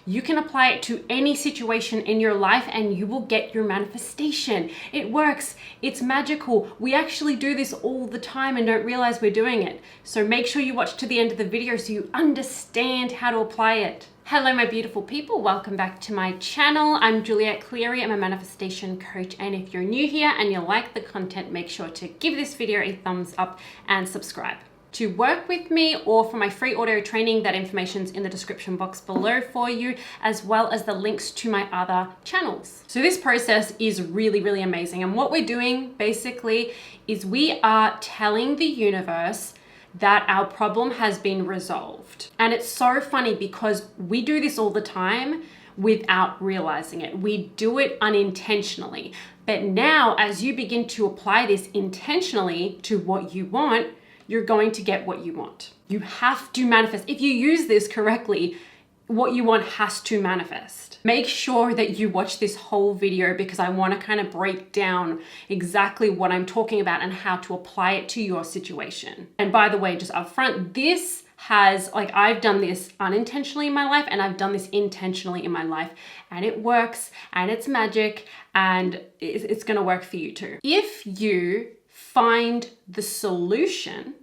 You can apply it to any situation in your life and you will get your manifestation. It works. It's magical. We actually do this all the time and don't realize we're doing it. So make sure you watch to the end of the video so you understand how to apply it. Hello, my beautiful people. Welcome back to my channel. I'm Juliette Cleary. I'm a manifestation coach. And if you're new here and you like the content, make sure to give this video a thumbs up and subscribe. To work with me or for my free audio training, that information's in the description box below for you, as well as the links to my other channels. So this process is really, really amazing. And what we're doing basically is we are telling the universe that our problem has been resolved. And it's so funny because we do this all the time without realizing it. We do it unintentionally. But now, as you begin to apply this intentionally to what you want, you're going to get what you want. You have to manifest. If you use this correctly, what you want has to manifest. Make sure that you watch this whole video because I want to kind of break down exactly what I'm talking about and how to apply it to your situation. And by the way, just up front, this has, I've done this unintentionally in my life and I've done this intentionally in my life, and it works and it's magic and it's going to work for you too. If you find the solution,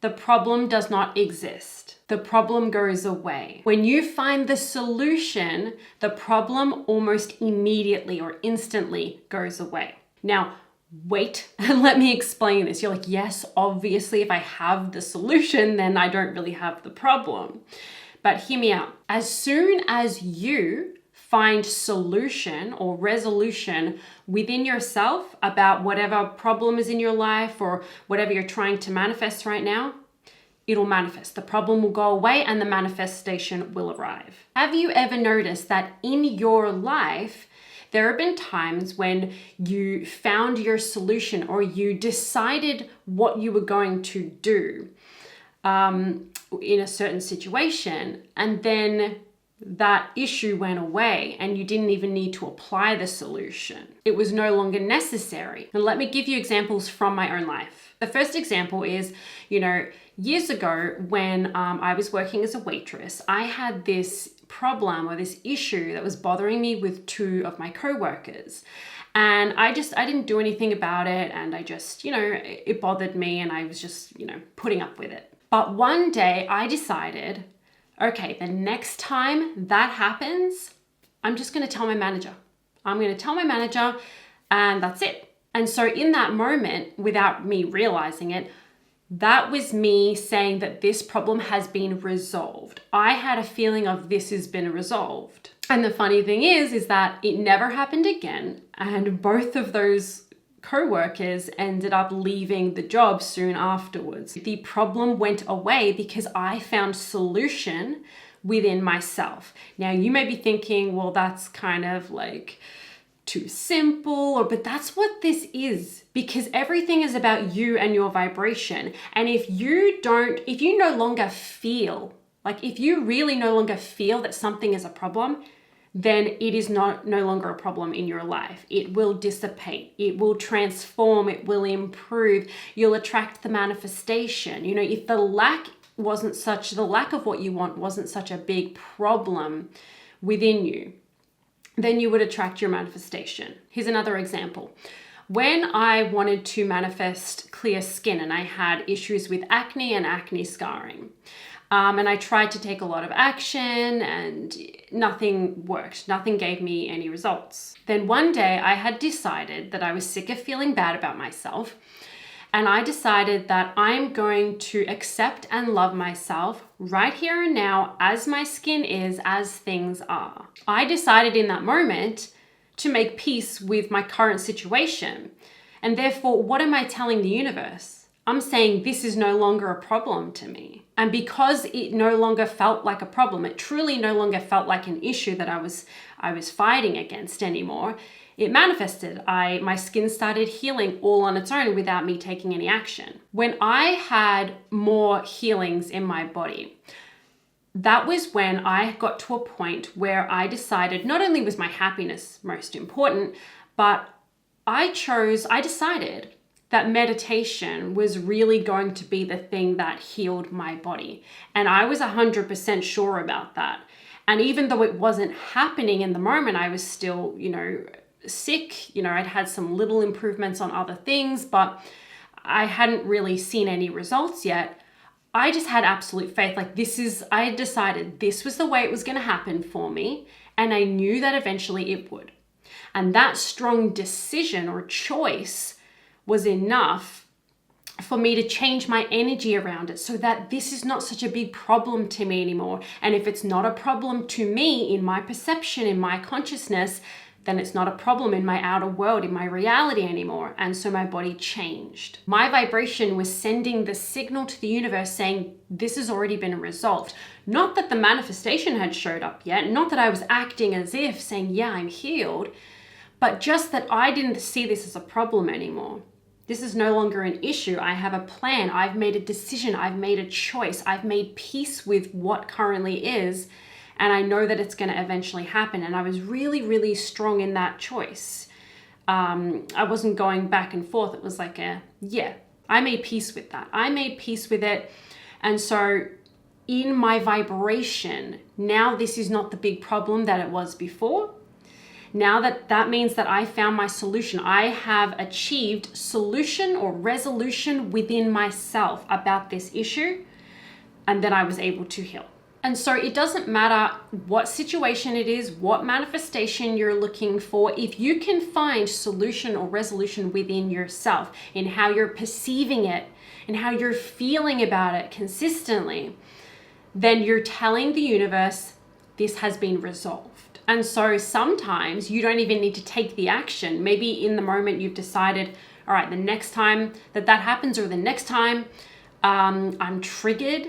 the problem does not exist. The problem goes away. When you find the solution, the problem almost immediately or instantly goes away. Now, wait and let me explain this. You're like, yes, obviously, if I have the solution, then I don't really have the problem. But hear me out. As soon as you find solution or resolution within yourself about whatever problem is in your life or whatever you're trying to manifest right now, it'll manifest. The problem will go away and the manifestation will arrive. Have you ever noticed that in your life, there have been times when you found your solution or you decided what you were going to do in a certain situation, and then that issue went away and you didn't even need to apply the solution. It was no longer necessary. And let me give you examples from my own life. The first example is, years ago when I was working as a waitress, I had this problem or this issue that was bothering me with two of my coworkers. And I didn't do anything about it. And I just, it bothered me and I was just, putting up with it. But one day I decided, okay, the next time that happens, I'm just going to tell my manager. I'm going to tell my manager and that's it. And so in that moment, without me realizing it, that was me saying that this problem has been resolved. I had a feeling of this has been resolved. And the funny thing is that it never happened again. And both of those co-workers ended up leaving the job soon afterwards. The problem went away because I found solution within myself. Now you may be thinking, well, that's kind of too simple, but that's what this is, because everything is about you and your vibration. And if you no longer feel, if you really no longer feel that something is a problem, then it is no longer a problem in your life. It will dissipate, it will transform, it will improve. You'll attract the manifestation. If the lack of what you want wasn't such a big problem within you, then you would attract your manifestation. Here's another example. When I wanted to manifest clear skin and I had issues with acne and acne scarring, and I tried to take a lot of action and nothing worked. Nothing gave me any results. Then one day I had decided that I was sick of feeling bad about myself. And I decided that I'm going to accept and love myself right here and now as my skin is, as things are. I decided in that moment to make peace with my current situation. And therefore, what am I telling the universe? I'm saying this is no longer a problem to me. And because it no longer felt like a problem, it truly no longer felt like an issue that I was fighting against anymore, it manifested. My skin started healing all on its own without me taking any action. When I had more healings in my body, that was when I got to a point where I decided not only was my happiness most important, but I decided that meditation was really going to be the thing that healed my body. And I was 100% sure about that. And even though it wasn't happening in the moment, I was still, sick. I'd had some little improvements on other things, but I hadn't really seen any results yet. I just had absolute faith. I had decided this was the way it was going to happen for me. And I knew that eventually it would. And that strong decision or choice was enough for me to change my energy around it so that this is not such a big problem to me anymore. And if it's not a problem to me in my perception, in my consciousness, then it's not a problem in my outer world, in my reality anymore. And so my body changed. My vibration was sending the signal to the universe saying, this has already been resolved. Not that the manifestation had showed up yet, not that I was acting as if saying, yeah, I'm healed, but just that I didn't see this as a problem anymore. This is no longer an issue. I have a plan. I've made a decision. I've made a choice. I've made peace with what currently is. And I know that it's going to eventually happen. And I was really, really strong in that choice. I wasn't going back and forth. It was like I made peace with that. I made peace with it. And so in my vibration, now this is not the big problem that it was before. Now that means that I found my solution. I have achieved solution or resolution within myself about this issue, and then I was able to heal. And so it doesn't matter what situation it is, what manifestation you're looking for, if you can find solution or resolution within yourself in how you're perceiving it and how you're feeling about it consistently, then you're telling the universe this has been resolved. And so sometimes you don't even need to take the action. Maybe in the moment you've decided, all right, the next time that happens, or the next time I'm triggered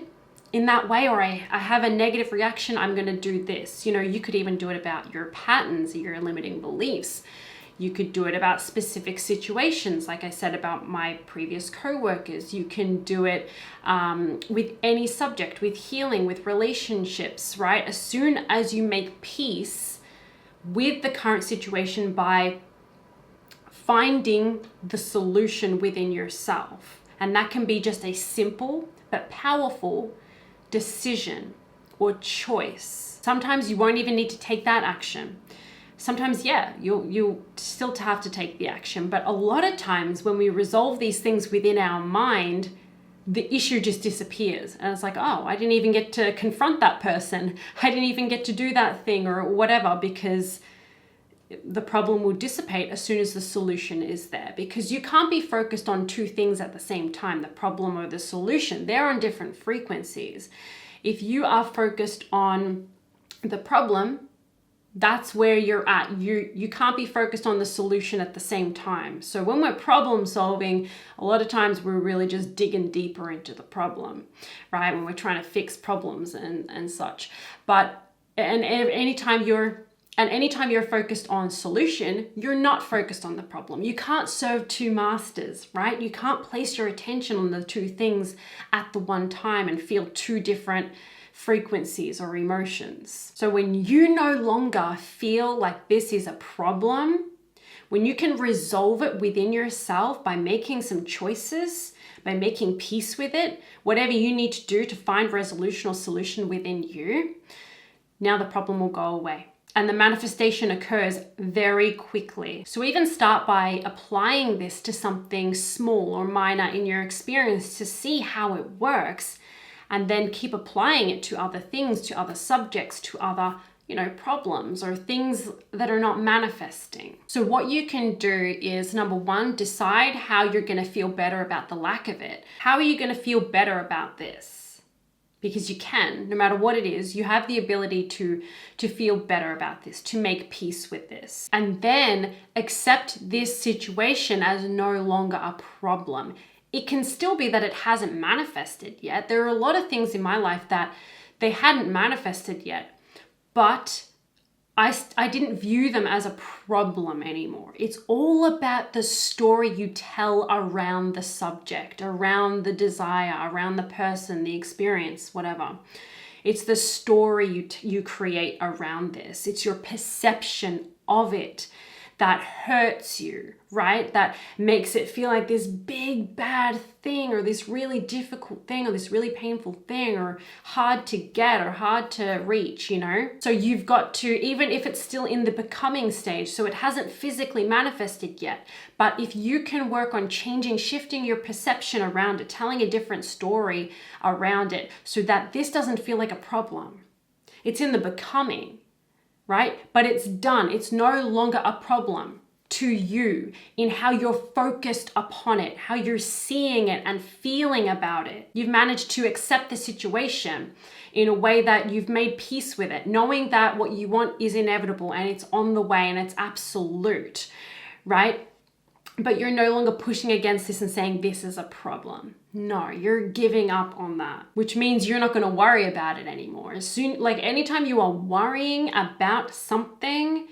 in that way, or I have a negative reaction, I'm going to do this. You could even do it about your patterns, your limiting beliefs. You could do it about specific situations, like I said about my previous co-workers. You can do it with any subject, with healing, with relationships, right? As soon as you make peace with the current situation by finding the solution within yourself. And that can be just a simple but powerful decision or choice. Sometimes you won't even need to take that action. Sometimes, you'll still have to take the action. But a lot of times when we resolve these things within our mind, the issue just disappears. And it's like, oh, I didn't even get to confront that person. I didn't even get to do that thing or whatever, because the problem will dissipate as soon as the solution is there. Because you can't be focused on two things at the same time, the problem or the solution. They're on different frequencies. If you are focused on the problem, that's where you're at. You can't be focused on the solution at the same time. So when we're problem solving, a lot of times we're really just digging deeper into the problem, right? When we're trying to fix problems and such. But anytime you're focused on solution, you're not focused on the problem. You can't serve two masters, right? You can't place your attention on the two things at the one time and feel two different frequencies or emotions. So when you no longer feel like this is a problem, when you can resolve it within yourself by making some choices, by making peace with it, whatever you need to do to find resolution or solution within you, now the problem will go away. And the manifestation occurs very quickly. So even start by applying this to something small or minor in your experience to see how it works, and then keep applying it to other things, to other subjects, to other, problems or things that are not manifesting. So what you can do is, number one, decide how you're going to feel better about the lack of it. How are you going to feel better about this? Because you can, no matter what it is, you have the ability to feel better about this, to make peace with this. And then accept this situation as no longer a problem. It can still be that it hasn't manifested yet. There are a lot of things in my life that they hadn't manifested yet, but I didn't view them as a problem anymore. It's all about the story you tell around the subject, around the desire, around the person, the experience, whatever. It's the story you create around this. It's your perception of it that hurts you, right? That makes it feel like this big bad thing, or this really difficult thing, or this really painful thing, or hard to get or hard to reach, you know? So you've got to, even if it's still in the becoming stage, so it hasn't physically manifested yet, but if you can work on changing, shifting your perception around it, telling a different story around it, so that this doesn't feel like a problem. It's in the becoming, right? But it's done. It's no longer a problem to you in how you're focused upon it, how you're seeing it and feeling about it. You've managed to accept the situation in a way that you've made peace with it, knowing that what you want is inevitable and it's on the way and it's absolute, right? But you're no longer pushing against this and saying this is a problem. No, you're giving up on that, which means you're not going to worry about it anymore. As soon, like anytime you are worrying about something,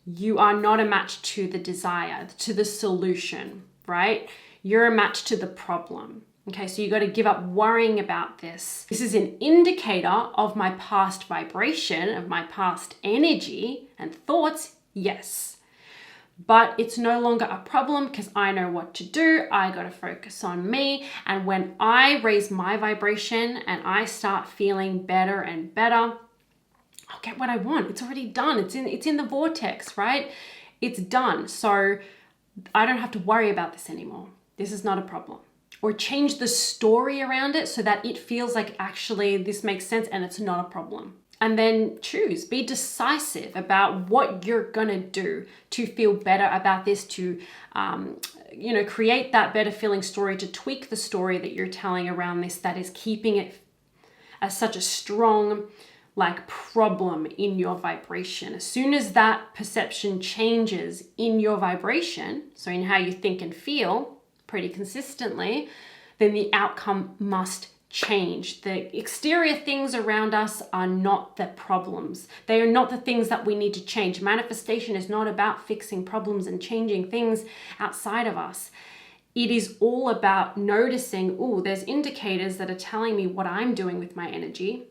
you are not a match to the desire, to the solution, right? You're a match to the problem. Okay, so you got to give up worrying about this. This is an indicator of my past vibration, of my past energy and thoughts, yes. But it's no longer a problem because I know what to do. I got to focus on me. And when I raise my vibration and I start feeling better and better, I'll get what I want. It's already done. It's in the vortex, right? It's done. So I don't have to worry about this anymore. This is not a problem. Or change the story around it so that it feels like actually this makes sense and it's not a problem. And then choose, be decisive about what you're gonna do to feel better about this, to create that better feeling story, to tweak the story that you're telling around this that is keeping it as such a strong problem in your vibration. As soon as that perception changes in your vibration, so in how you think and feel pretty consistently, then the outcome must change. The exterior things around us are not the problems. They are not the things that we need to change. Manifestation is not about fixing problems and changing things outside of us. It is all about noticing, oh, there's indicators that are telling me what I'm doing with my energy.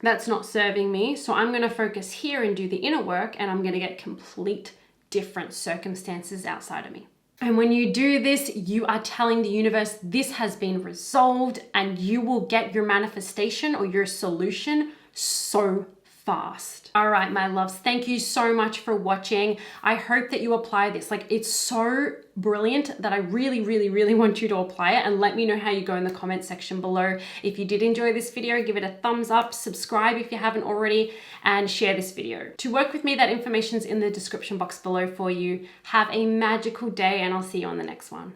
That's not serving me. So I'm going to focus here and do the inner work, and I'm going to get complete different circumstances outside of me. And when you do this, you are telling the universe this has been resolved, and you will get your manifestation or your solution so fast. All right, my loves, thank you so much for watching. I hope that you apply this. It's so brilliant that I really, really, really want you to apply it, and let me know how you go in the comment section below. If you did enjoy this video, give it a thumbs up, subscribe if you haven't already, and share this video. To work with me, that information's in the description box below for you. Have a magical day, and I'll see you on the next one.